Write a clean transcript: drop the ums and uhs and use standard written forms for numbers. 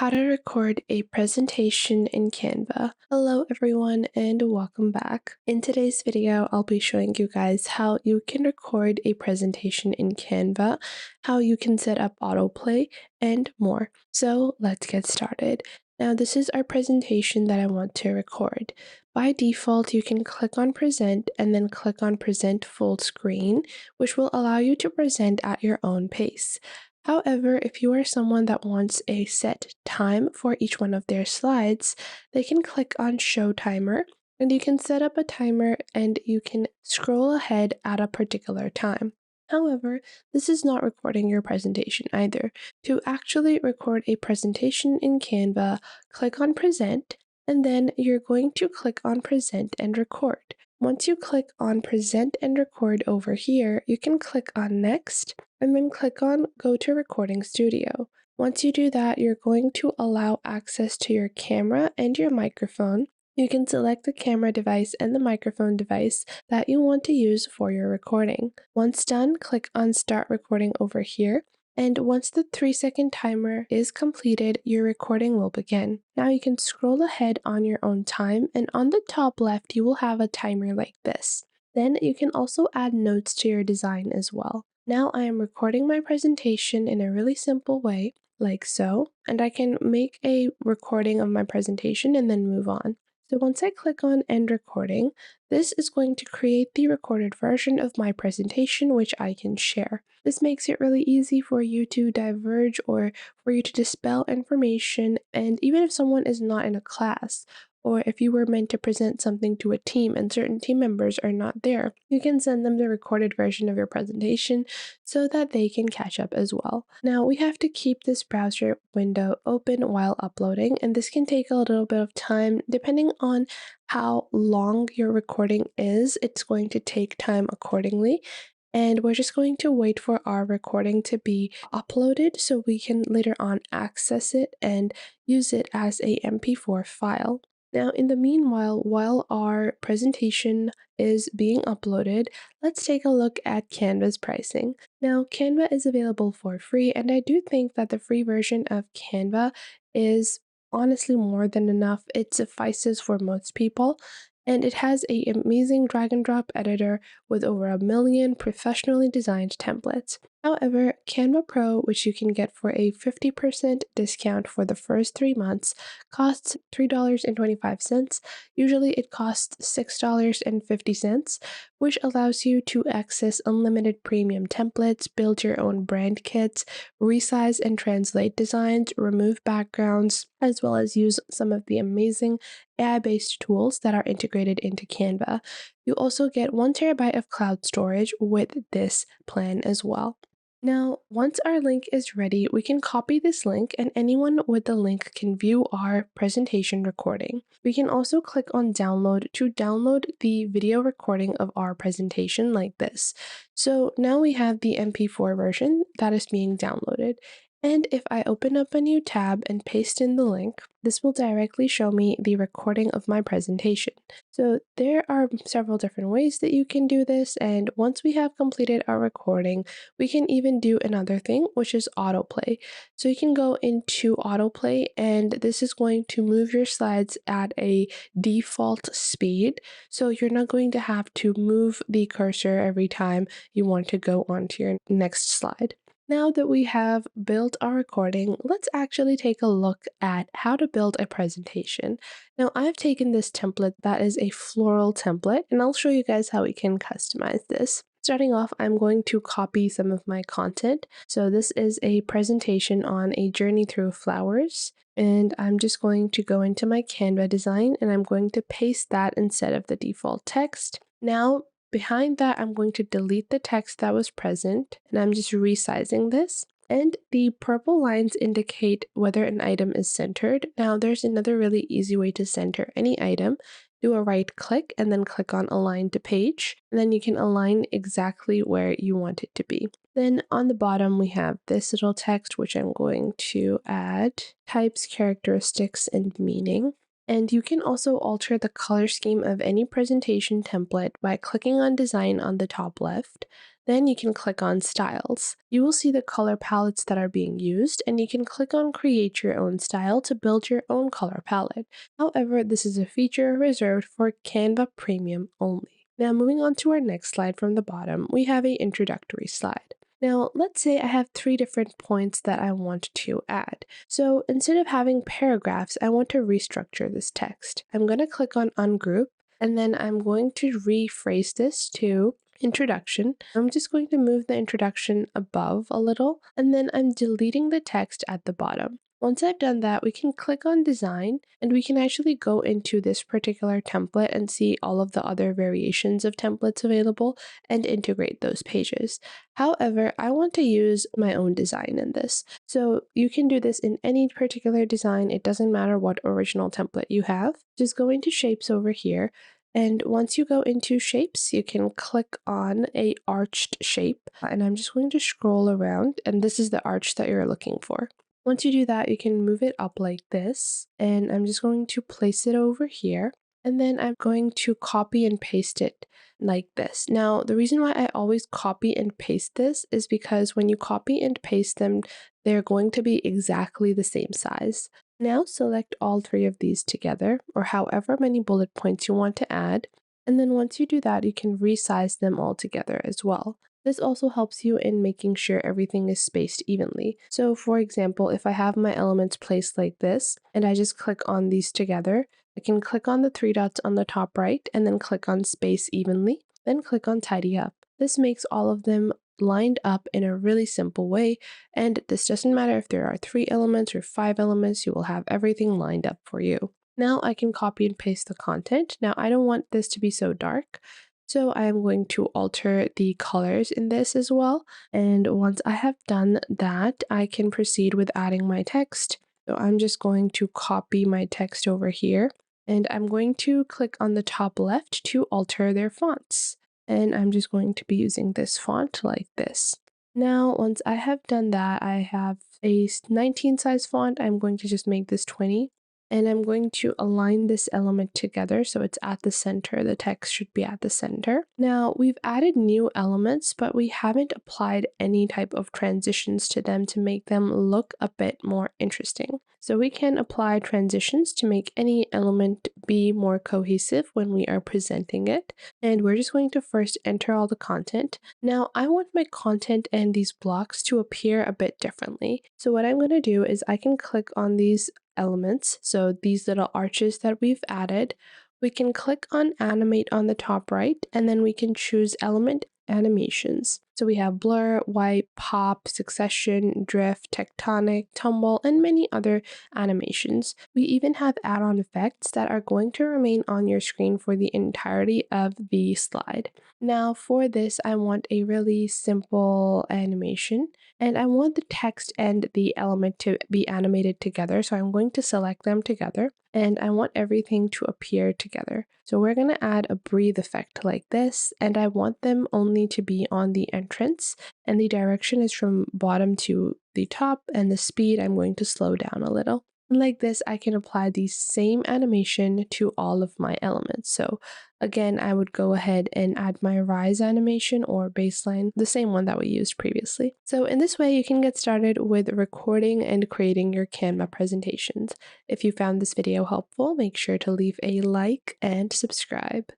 how to record a presentation in Canva. Hello everyone and welcome back. In today's video, I'll be showing you guys how you can record a presentation in Canva, how you can set up autoplay, and more. So let's get started. Now this is our presentation that I want to record. By default, you can click on present and then click on present full screen, which will allow you to present at your own pace. However, if you are someone that wants a set time for each one of their slides, they can click on Show Timer, and you can set up a timer and you can scroll ahead at a particular time. However, this is not recording your presentation either. To actually record a presentation in Canva, click on Present, and then you're going to click on Present and Record. Once you click on Present and Record over here, you can click on Next, and then click on Go to Recording Studio. Once you do that, you're going to allow access to your camera and your microphone. You can select the camera device and the microphone device that you want to use for your recording. Once done, click on Start Recording over here. And once the 3-second timer is completed, your recording will begin. Now you can scroll ahead on your own time, and on the top left, you will have a timer like this. Then you can also add notes to your design as well. Now I am recording my presentation in a really simple way, like so, and I can make a recording of my presentation and then move on. So once I click on End Recording, this is going to create the recorded version of my presentation, which I can share. This makes it really easy for you to diverge or for you to dispel information, and even if someone is not in a class, or if you were meant to present something to a team and certain team members are not there, you can send them the recorded version of your presentation so that they can catch up as well. Now we have to keep this browser window open while uploading, and this can take a little bit of time depending on how long your recording is. It's going to take time accordingly. And we're just going to wait for our recording to be uploaded so we can later on access it and use it as a MP4 file. Now, in the meanwhile, while our presentation is being uploaded, let's take a look at Canva's pricing. Now, Canva is available for free, and I do think that the free version of Canva is honestly more than enough. It suffices for most people. And it has an amazing drag and drop editor with over 1 million professionally designed templates. However, Canva Pro, which you can get for a 50% discount for the first 3 months, costs $3.25. Usually it costs $6.50, which allows you to access unlimited premium templates, build your own brand kits, resize and translate designs, remove backgrounds, as well as use some of the amazing AI-based tools that are integrated into Canva. You also get 1 terabyte of cloud storage with this plan as well. Now, once our link is ready, we can copy this link and anyone with the link can view our presentation recording. We can also click on download to download the video recording of our presentation like this. So now we have the MP4 version that is being downloaded. And if I open up a new tab and paste in the link, this will directly show me the recording of my presentation. So there are several different ways that you can do this, and once we have completed our recording, we can even do another thing, which is autoplay. So you can go into autoplay, and this is going to move your slides at a default speed. So you're not going to have to move the cursor every time you want to go on to your next slide. Now that we have built our recording, let's actually take a look at how to build a presentation. Now, I've taken this template that is a floral template, and I'll show you guys how we can customize this. Starting off, I'm going to copy some of my content. So this is a presentation on a journey through flowers, and I'm just going to go into my Canva design, and I'm going to paste that instead of the default text. Now, behind that, I'm going to delete the text that was present, and I'm just resizing this. And the purple lines indicate whether an item is centered. Now, there's another really easy way to center any item. Do a right click and then click on Align to Page, and then you can align exactly where you want it to be. Then on the bottom, we have this little text, which I'm going to add types, characteristics, and meaning. And you can also alter the color scheme of any presentation template by clicking on Design on the top left. Then you can click on Styles. You will see the color palettes that are being used, and you can click on Create Your Own Style to build your own color palette. However, this is a feature reserved for Canva Premium only. Now moving on to our next slide from the bottom, we have an introductory slide. Now, let's say I have 3 different points that I want to add. So instead of having paragraphs, I want to restructure this text. I'm going to click on Ungroup, and then I'm going to rephrase this to introduction. I'm just going to move the introduction above a little, and then I'm deleting the text at the bottom. Once I've done that, we can click on design and we can actually go into this particular template and see all of the other variations of templates available and integrate those pages. However, I want to use my own design in this. So you can do this in any particular design. It doesn't matter what original template you have. Just go into shapes over here. And once you go into shapes, you can click on a arched shape. And I'm just going to scroll around, and this is the arch that you're looking for. Once you do that, you can move it up like this, and I'm just going to place it over here, and then I'm going to copy and paste it like this. Now, the reason why I always copy and paste this is because when you copy and paste them, they're going to be exactly the same size. Now select all 3 of these together, or however many bullet points you want to add, and then once you do that, you can resize them all together as well. This also helps you in making sure everything is spaced evenly. So for example, if I have my elements placed like this, and I just click on these together, I can click on the 3 dots on the top right, and then click on space evenly, then click on tidy up. This makes all of them lined up in a really simple way, and this doesn't matter if there are 3 elements or 5 elements, you will have everything lined up for you. Now I can copy and paste the content. Now I don't want this to be so dark, so I am going to alter the colors in this as well. And once I have done that, I can proceed with adding my text. So I'm just going to copy my text over here, and I'm going to click on the top left to alter their fonts. And I'm just going to be using this font like this. Now, once I have done that, I have a 19 size font. I'm going to just make this 20. And I'm going to align this element together so it's at the center. The text should be at the center. Now, we've added new elements, but we haven't applied any type of transitions to them to make them look a bit more interesting. So we can apply transitions to make any element be more cohesive when we are presenting it. And we're just going to first enter all the content. Now, I want my content and these blocks to appear a bit differently. So what I'm going to do is I can click on these elements, so these little arches that we've added. We can click on animate on the top right, and then we can choose element animations. So we have blur, wipe, pop, succession, drift, tectonic, tumble, and many other animations. We even have add-on effects that are going to remain on your screen for the entirety of the slide. Now for this, I want a really simple animation, and I want the text and the element to be animated together. So I'm going to select them together, and I want everything to appear together. So we're going to add a breathe effect like this, and I want them only to be on the entrance, and the direction is from bottom to the top, and the speed I'm going to slow down a little. And like this, I can apply the same animation to all of my elements. So again, I would go ahead and add my rise animation or baseline, the same one that we used previously. So in this way, you can get started with recording and creating your Canva presentations. If you found this video helpful, make sure to leave a like and subscribe.